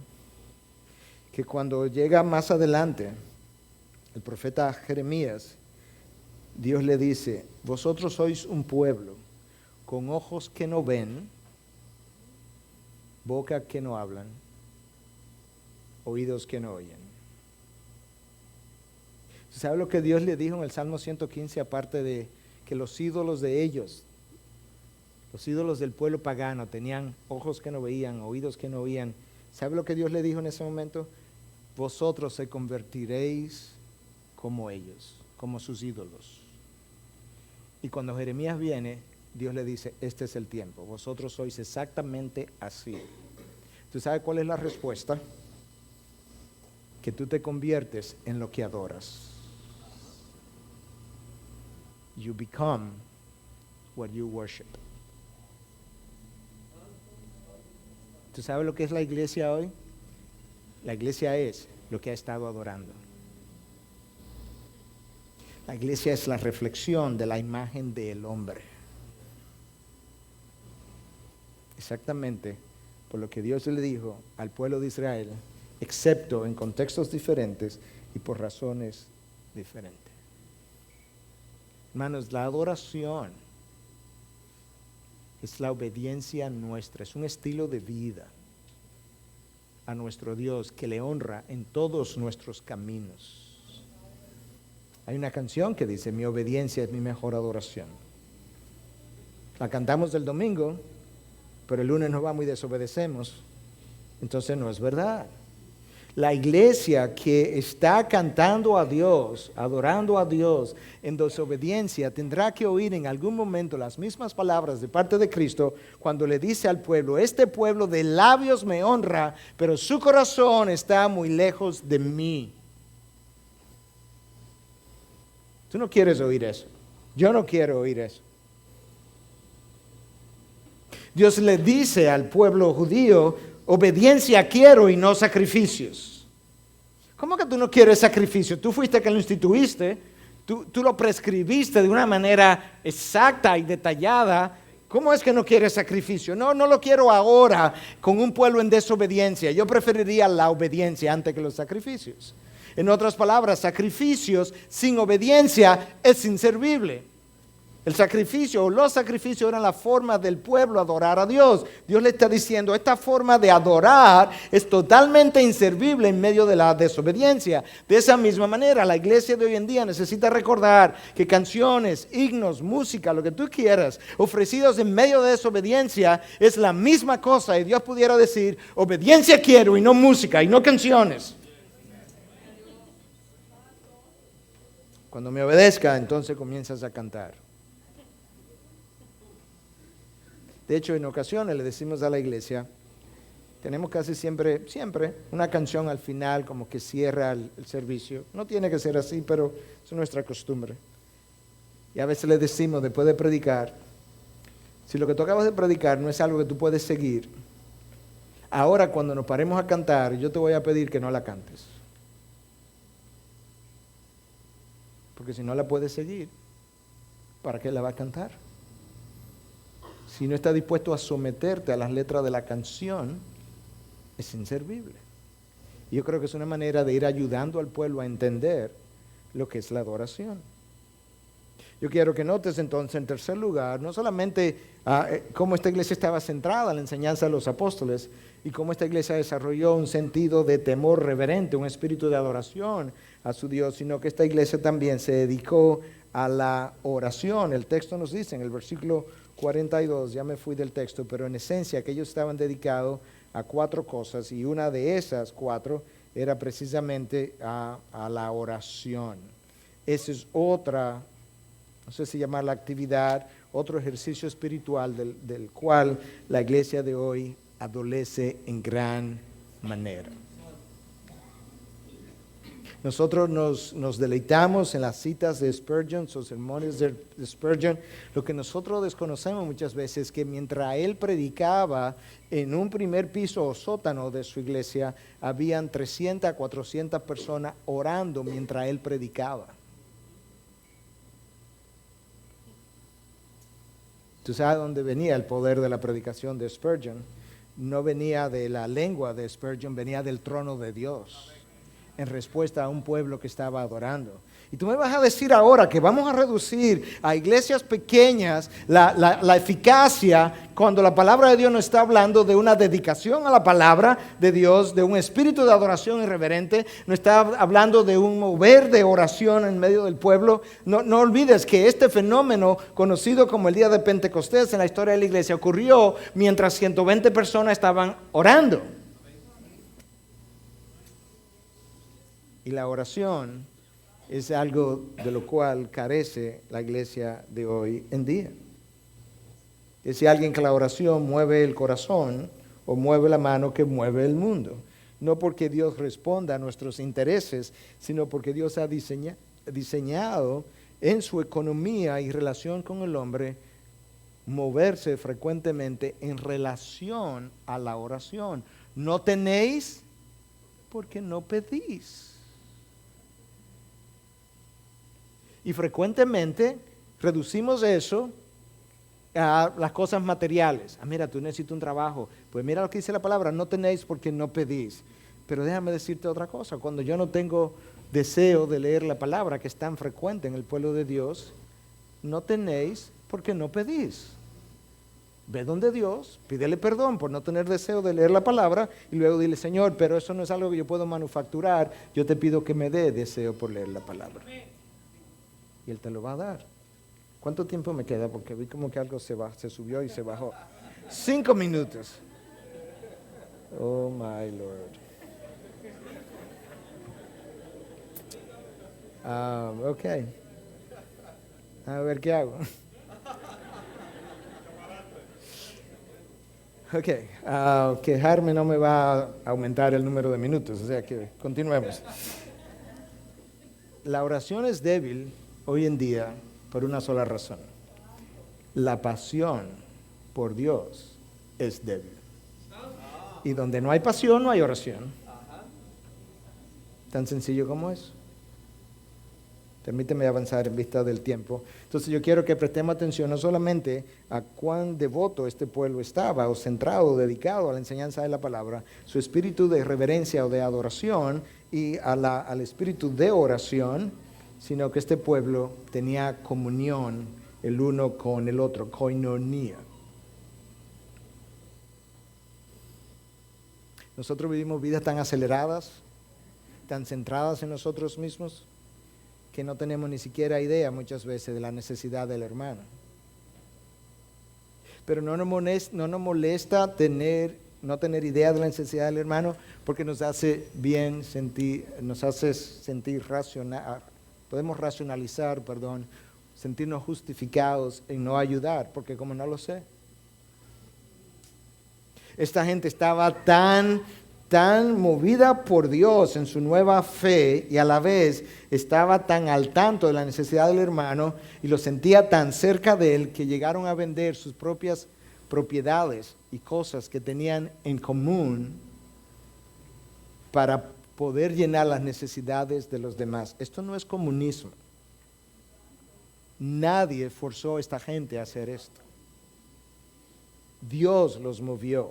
Que cuando llega más adelante el profeta Jeremías, Dios le dice: vosotros sois un pueblo con ojos que no ven, boca que no hablan, oídos que no oyen. ¿Sabe lo que Dios le dijo en el Salmo 115? Aparte de que los ídolos de ellos, los ídolos del pueblo pagano, tenían ojos que no veían, oídos que no oían. ¿Sabe lo que Dios le dijo en ese momento? Vosotros se convertiréis como ellos, como sus ídolos. Y cuando Jeremías viene, Dios le dice: este es el tiempo, vosotros sois exactamente así. ¿Tú sabes cuál es la respuesta? Que tú te conviertes en lo que adoras. You become what you worship. ¿Tú sabes lo que es la iglesia hoy? La iglesia es lo que ha estado adorando. La iglesia es la reflexión de la imagen del hombre. Exactamente por lo que Dios le dijo al pueblo de Israel, excepto en contextos diferentes y por razones diferentes. Hermanos, la adoración es la obediencia nuestra, es un estilo de vida a nuestro Dios que le honra en todos nuestros caminos. Hay una canción que dice: mi obediencia es mi mejor adoración. La cantamos el domingo, pero el lunes nos vamos y desobedecemos. Entonces no es verdad. La iglesia que está cantando a Dios, adorando a Dios en desobediencia, tendrá que oír en algún momento las mismas palabras de parte de Cristo cuando le dice al pueblo: este pueblo de labios me honra, pero su corazón está muy lejos de mí. Tú no quieres oír eso. Yo no quiero oír eso. Dios le dice al pueblo judío: obediencia quiero y no sacrificios. ¿Cómo que tú no quieres sacrificio? Tú fuiste que lo instituiste, tú lo prescribiste de una manera exacta y detallada. ¿Cómo es que no quieres sacrificio? No lo quiero ahora con un pueblo en desobediencia. Yo preferiría la obediencia antes que los sacrificios. En otras palabras, sacrificios sin obediencia es inservible. El sacrificio o los sacrificios eran la forma del pueblo adorar a Dios. Dios le está diciendo: esta forma de adorar es totalmente inservible en medio de la desobediencia. De esa misma manera, la iglesia de hoy en día necesita recordar que canciones, himnos, música, lo que tú quieras, ofrecidos en medio de desobediencia, es la misma cosa. Y Dios pudiera decir: obediencia quiero y no música y no canciones. Cuando me obedezca, entonces comienzas a cantar. De hecho, en ocasiones le decimos a la iglesia, tenemos casi siempre una canción al final como que cierra el servicio. No tiene que ser así, pero es nuestra costumbre. Y a veces le decimos después de predicar: si lo que tú acabas de predicar no es algo que tú puedes seguir, ahora cuando nos paremos a cantar, yo te voy a pedir que no la cantes. Porque si no la puedes seguir, ¿para qué la vas a cantar? Si no estás dispuesto a someterte a las letras de la canción, es inservible. Y yo creo que es una manera de ir ayudando al pueblo a entender lo que es la adoración. Yo quiero que notes entonces, en tercer lugar, no solamente cómo esta iglesia estaba centrada en la enseñanza de los apóstoles y cómo esta iglesia desarrolló un sentido de temor reverente, un espíritu de adoración a su Dios, sino que esta iglesia también se dedicó a la oración. El texto nos dice en el versículo 42, ya me fui del texto, pero en esencia que ellos estaban dedicados a 4 cosas, y una de esas 4 era precisamente a la oración. Esa es otra, no sé si llamarla actividad, otro ejercicio espiritual del cual la iglesia de hoy adolece en gran manera. Nosotros nos deleitamos en las citas de Spurgeon, sus sermones de Spurgeon. Lo que nosotros desconocemos muchas veces es que mientras él predicaba en un primer piso o sótano de su iglesia, habían 300 a 400 personas orando mientras él predicaba. ¿Tú sabes dónde venía el poder de la predicación de Spurgeon? No venía de la lengua de Spurgeon, venía del trono de Dios, en respuesta a un pueblo que estaba adorando. Y tú me vas a decir ahora que vamos a reducir a iglesias pequeñas la eficacia cuando la palabra de Dios nos está hablando de una dedicación a la palabra de Dios, de un espíritu de adoración irreverente, nos está hablando de un mover de oración en medio del pueblo. No olvides que este fenómeno, conocido como el día de Pentecostés en la historia de la iglesia, ocurrió mientras 120 personas estaban orando. Y la oración es algo de lo cual carece la iglesia de hoy en día. Dice alguien que la oración mueve el corazón o mueve la mano que mueve el mundo. No porque Dios responda a nuestros intereses, sino porque Dios ha diseñado en su economía y relación con el hombre moverse frecuentemente en relación a la oración. No tenéis porque no pedís. Y frecuentemente reducimos eso a las cosas materiales. Mira, tú necesitas un trabajo. Pues mira lo que dice la palabra, no tenéis porque no pedís. Pero déjame decirte otra cosa. Cuando yo no tengo deseo de leer la palabra, que es tan frecuente en el pueblo de Dios, no tenéis porque no pedís. Ve donde Dios, pídele perdón por no tener deseo de leer la palabra y luego dile, Señor, pero eso no es algo que yo puedo manufacturar. Yo te pido que me dé deseo por leer la palabra. Y Él te lo va a dar. ¿Cuánto tiempo me queda? Porque vi como que algo se subió y se bajó. 5 minutos. Oh my Lord. Ok. A ver qué hago. Ok. Quejarme no me va a aumentar el número de minutos. O sea que continuemos. La oración es débil hoy en día por una sola razón. La pasión por Dios es débil. Y donde no hay pasión, no hay oración. Tan sencillo como eso. Permíteme avanzar en vista del tiempo. Entonces yo quiero que prestemos atención no solamente a cuán devoto este pueblo estaba, o centrado, o dedicado a la enseñanza de la palabra, su espíritu de reverencia o de adoración y al espíritu de oración, sino que este pueblo tenía comunión el uno con el otro, koinonía. Nosotros vivimos vidas tan aceleradas, tan centradas en nosotros mismos, que no tenemos ni siquiera idea muchas veces de la necesidad del hermano. Pero no nos molesta no tener idea de la necesidad del hermano, porque nos hace bien sentir, nos hace sentir podemos racionalizar, sentirnos justificados en no ayudar, porque como no lo sé. Esta gente estaba tan movida por Dios en su nueva fe y a la vez estaba tan al tanto de la necesidad del hermano y lo sentía tan cerca de él que llegaron a vender sus propias propiedades y cosas que tenían en común para poder llenar las necesidades de los demás. Esto no es comunismo. Nadie forzó a esta gente a hacer esto. Dios los movió.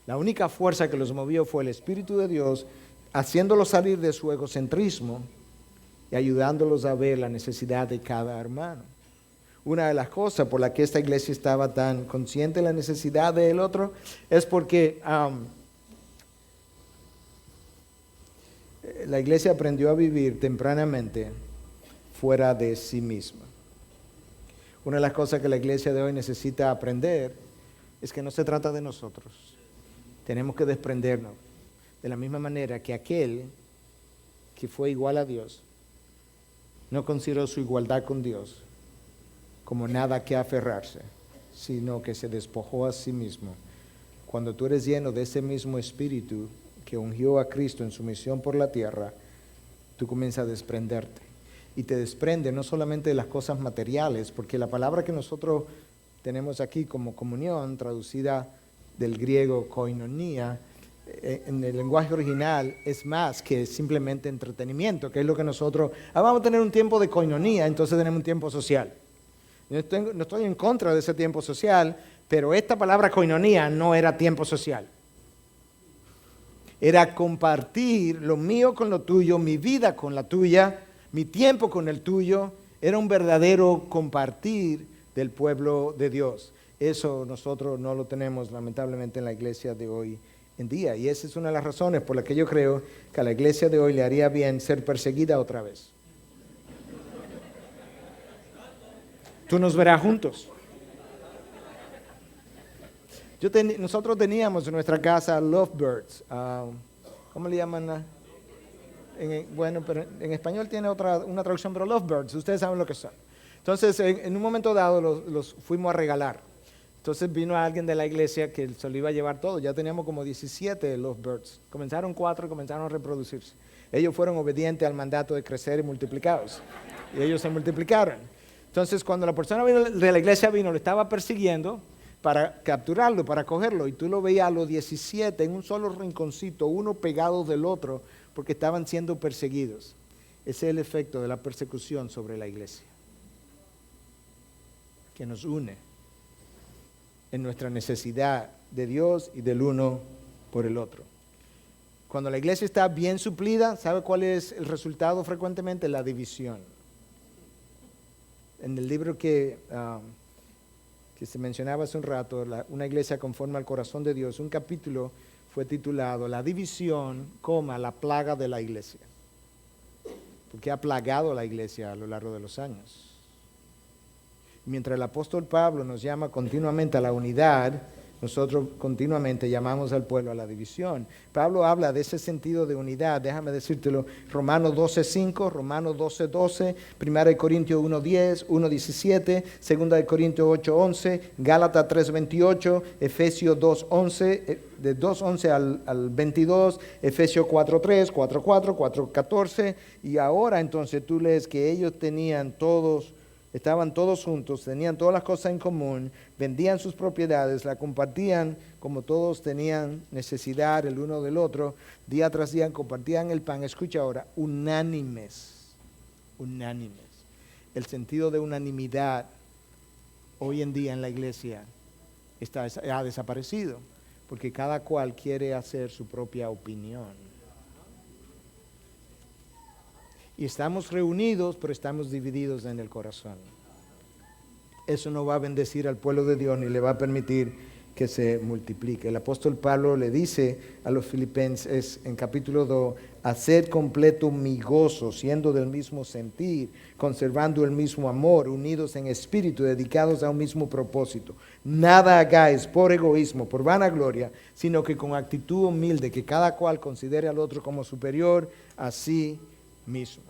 La única fuerza que los movió fue el Espíritu de Dios, haciéndolos salir de su egocentrismo y ayudándolos a ver la necesidad de cada hermano. Una de las cosas por las que esta iglesia estaba tan consciente de la necesidad del otro es porque la iglesia aprendió a vivir tempranamente fuera de sí misma. Una de las cosas que la iglesia de hoy necesita aprender es que no se trata de nosotros. Tenemos que desprendernos de la misma manera que aquel que fue igual a Dios no consideró su igualdad con Dios como nada que aferrarse, sino que se despojó a sí mismo. Cuando tú eres lleno de ese mismo espíritu que ungió a Cristo en su misión por la tierra, tú comienzas a desprenderte. Y te desprende no solamente de las cosas materiales, porque la palabra que nosotros tenemos aquí como comunión, traducida del griego koinonia, en el lenguaje original es más que simplemente entretenimiento, que es lo que nosotros, vamos a tener un tiempo de koinonia, entonces tenemos un tiempo social. No estoy en contra de ese tiempo social, pero esta palabra koinonia no era tiempo social. Era compartir lo mío con lo tuyo, mi vida con la tuya, mi tiempo con el tuyo. Era un verdadero compartir del pueblo de Dios. Eso nosotros no lo tenemos lamentablemente en la iglesia de hoy en día. Y esa es una de las razones por las que yo creo que a la iglesia de hoy le haría bien ser perseguida otra vez. Tú nos verás juntos. Nosotros teníamos en nuestra casa lovebirds. ¿Cómo le llaman? Bueno, pero en español tiene una traducción, pero lovebirds, ustedes saben lo que son. Entonces, en un momento dado los fuimos a regalar. Entonces vino alguien de la iglesia que se lo iba a llevar todo. Ya teníamos como 17 lovebirds. Comenzaron 4 y comenzaron a reproducirse. Ellos fueron obedientes al mandato de crecer y multiplicados. Y ellos se multiplicaron. Entonces, cuando la persona de la iglesia vino, lo estaba persiguiendo para capturarlo, para cogerlo. Y tú lo veías a los 17 en un solo rinconcito, uno pegado del otro, porque estaban siendo perseguidos. Ese es el efecto de la persecución sobre la iglesia, que nos une en nuestra necesidad de Dios y del uno por el otro. Cuando la iglesia está bien suplida, ¿sabe cuál es el resultado frecuentemente? La división. En el libro que se mencionaba hace un rato, una iglesia conforme al corazón de Dios, un capítulo fue titulado La división, la plaga de la iglesia. Porque ha plagado a la iglesia a lo largo de los años. Mientras el apóstol Pablo nos llama continuamente a la unidad, nosotros continuamente llamamos al pueblo a la división. Pablo habla de ese sentido de unidad, déjame decírtelo, Romanos 12:5, Romanos 12:12, 1 Corintios 1:10, 1:17, 2 Corintios 8:11, Gálatas 3:28, Efesios 2:11, de 2:11 al 22, Efesios 4:3, 4:4, 4:14, y ahora entonces tú lees que ellos estaban todos juntos, tenían todas las cosas en común, vendían sus propiedades, la compartían como todos tenían necesidad el uno del otro, día tras día compartían el pan. Escucha ahora, unánimes. El sentido de unanimidad hoy en día en la iglesia ha desaparecido, porque cada cual quiere hacer su propia opinión. Y estamos reunidos, pero estamos divididos en el corazón. Eso no va a bendecir al pueblo de Dios ni le va a permitir que se multiplique. El apóstol Pablo le dice a los filipenses en capítulo 2, haced completo mi gozo, siendo del mismo sentir, conservando el mismo amor, unidos en espíritu, dedicados a un mismo propósito. Nada hagáis por egoísmo, por vanagloria, sino que con actitud humilde, que cada cual considere al otro como superior a sí mismo.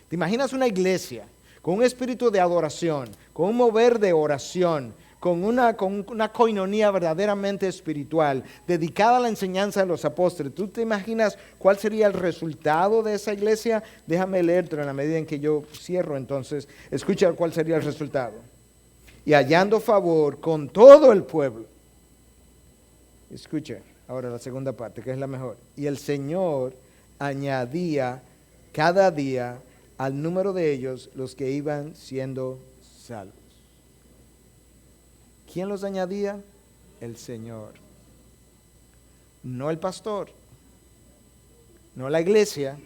¿Te imaginas una iglesia con un espíritu de adoración, con un mover de oración, con una koinonía verdaderamente espiritual, dedicada a la enseñanza de los apóstoles? ¿Tú te imaginas cuál sería el resultado de esa iglesia? Déjame leértelo en la medida en que yo cierro, entonces. Escucha cuál sería el resultado. Y hallando favor con todo el pueblo. Escucha ahora la segunda parte, que es la mejor. Y el Señor añadía cada día al número de ellos los que iban siendo salvos. ¿Quién los añadía? El Señor. No el pastor, no la iglesia.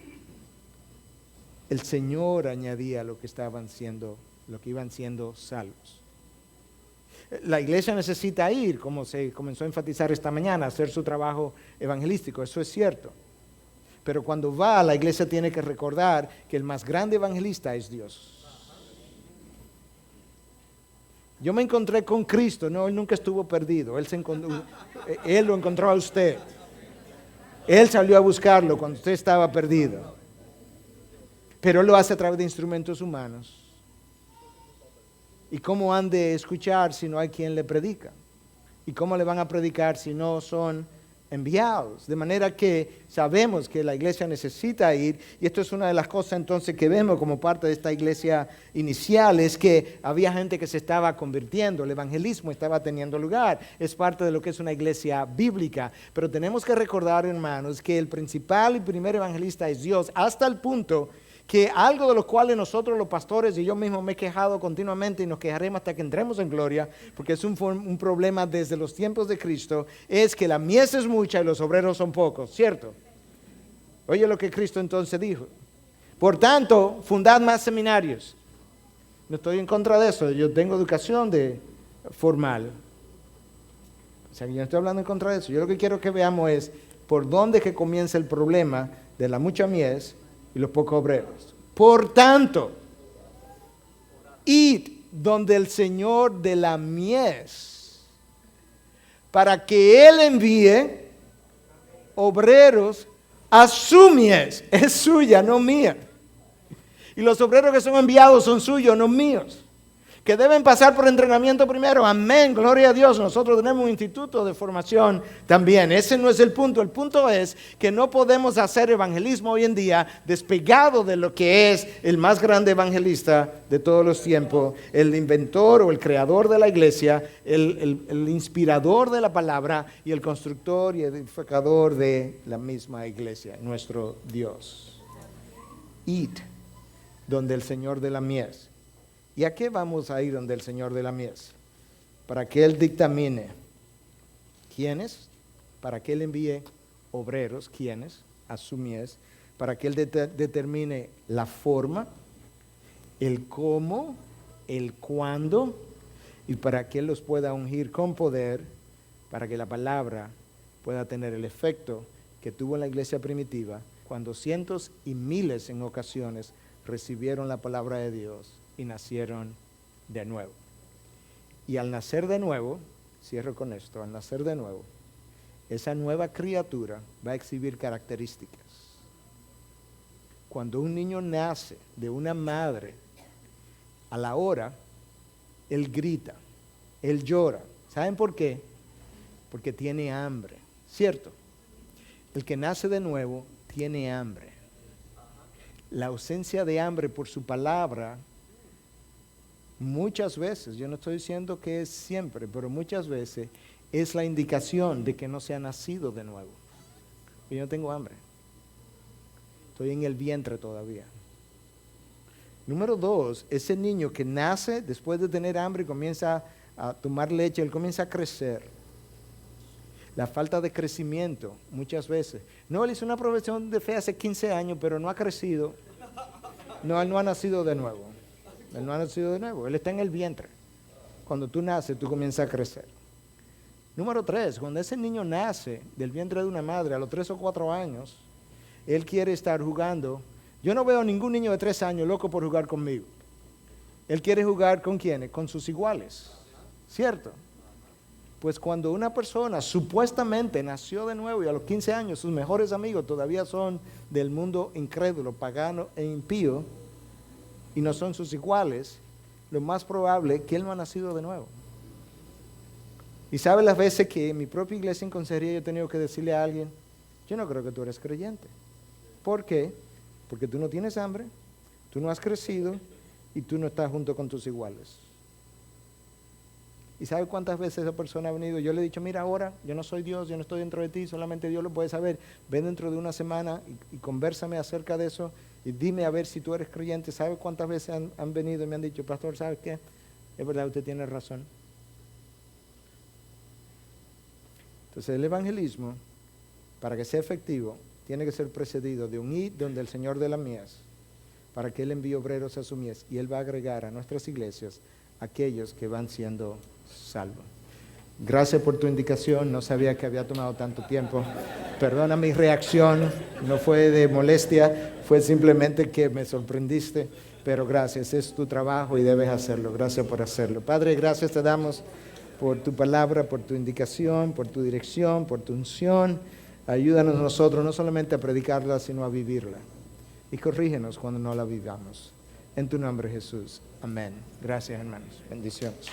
El Señor añadía lo que iban siendo salvos. La iglesia necesita ir, como se comenzó a enfatizar esta mañana, a hacer su trabajo evangelístico, eso es cierto. Pero cuando va, la iglesia tiene que recordar que el más grande evangelista es Dios. Yo me encontré con Cristo. No, Él nunca estuvo perdido. Él lo encontró a usted. Él salió a buscarlo cuando usted estaba perdido. Pero Él lo hace a través de instrumentos humanos. ¿Y cómo han de escuchar si no hay quien le predica? ¿Y cómo le van a predicar si no son enviados? De manera que sabemos que la iglesia necesita ir, y esto es una de las cosas entonces que vemos como parte de esta iglesia inicial, es que había gente que se estaba convirtiendo, el evangelismo estaba teniendo lugar, es parte de lo que es una iglesia bíblica, pero tenemos que recordar, hermanos, que el principal y primer evangelista es Dios, hasta el punto que algo de lo cual nosotros los pastores y yo mismo me he quejado continuamente y nos quejaremos hasta que entremos en gloria, porque es un problema desde los tiempos de Cristo, es que la mies es mucha y los obreros son pocos, ¿cierto? Oye lo que Cristo entonces dijo. Por tanto, fundad más seminarios. No estoy en contra de eso, yo tengo educación formal. O sea, yo no estoy hablando en contra de eso. Yo lo que quiero que veamos es por dónde que comienza el problema de la mucha mies y los pocos obreros. Por tanto, id donde el Señor de la mies, para que Él envíe obreros a su mies. Es suya, no mía. Y los obreros que son enviados son suyos, no míos. Que deben pasar por entrenamiento primero. Amén, gloria a Dios. Nosotros tenemos un instituto de formación también. Ese no es el punto. El punto es que no podemos hacer evangelismo hoy en día despegado de lo que es el más grande evangelista de todos los tiempos, el inventor o el creador de la iglesia, el inspirador de la palabra y el constructor y edificador de la misma iglesia, nuestro Dios. Id donde el Señor de la mies. ¿Y a qué vamos a ir donde el Señor de la mies? Para que Él dictamine quiénes, para que Él envíe obreros, quiénes, a su mies, para que Él determine la forma, el cómo, el cuándo, y para que Él los pueda ungir con poder, para que la palabra pueda tener el efecto que tuvo en la iglesia primitiva, cuando cientos y miles en ocasiones recibieron la palabra de Dios y nacieron de nuevo. Y al nacer de nuevo, cierro con esto, al nacer de nuevo, esa nueva criatura va a exhibir características. Cuando un niño nace de una madre, a la hora, él grita, él llora. ¿Saben por qué? Porque tiene hambre, ¿cierto? El que nace de nuevo tiene hambre. La ausencia de hambre por su palabra, muchas veces, yo no estoy diciendo que es siempre, pero muchas veces es la indicación de que no se ha nacido de nuevo. Yo no tengo hambre. Estoy en el vientre todavía. Número 2, ese niño que nace después de tener hambre y comienza a tomar leche, él comienza a crecer. La falta de crecimiento, muchas veces. No, él hizo una profesión de fe hace 15 años, pero no ha crecido. No, él no ha nacido de nuevo. Él no ha nacido de nuevo, él está en el vientre. Cuando tú naces, tú comienzas a crecer. Número 3, cuando ese niño nace del vientre de una madre a los 3 o 4 años, él quiere estar jugando. Yo no veo ningún niño de 3 años loco por jugar conmigo. Él quiere jugar ¿con quiénes? Con sus iguales, ¿cierto? Pues cuando una persona supuestamente nació de nuevo y a los 15 años sus mejores amigos todavía son del mundo incrédulo, pagano e impío, y no son sus iguales, lo más probable es que él no ha nacido de nuevo. Y sabe las veces que en mi propia iglesia en consejería yo he tenido que decirle a alguien, yo no creo que tú eres creyente. ¿Por qué? Porque tú no tienes hambre, tú no has crecido y tú no estás junto con tus iguales. ¿Y sabe cuántas veces esa persona ha venido? Yo le he dicho, mira, ahora yo no soy Dios, yo no estoy dentro de ti, solamente Dios lo puede saber. Ven dentro de una semana y convérsame acerca de eso y dime a ver si tú eres creyente. ¿Sabe cuántas veces han venido y me han dicho, pastor, ¿sabe qué? Es verdad, usted tiene razón. Entonces el evangelismo, para que sea efectivo, tiene que ser precedido de un id donde el Señor de la mies, para que Él envíe obreros a su mies y Él va a agregar a nuestras iglesias aquellos que van siendo salvos. Gracias por tu indicación, no sabía que había tomado tanto tiempo. Perdona mi reacción, no fue de molestia, fue simplemente que me sorprendiste pero gracias, es tu trabajo y debes hacerlo. Gracias por hacerlo. Padre, gracias te damos por tu palabra, por tu indicación, por tu dirección, por tu unción. Ayúdanos nosotros no solamente a predicarla, sino a vivirla. Y corrígenos cuando no la vivamos. En tu nombre, Jesús. Amén. Gracias, hermanos. Bendiciones.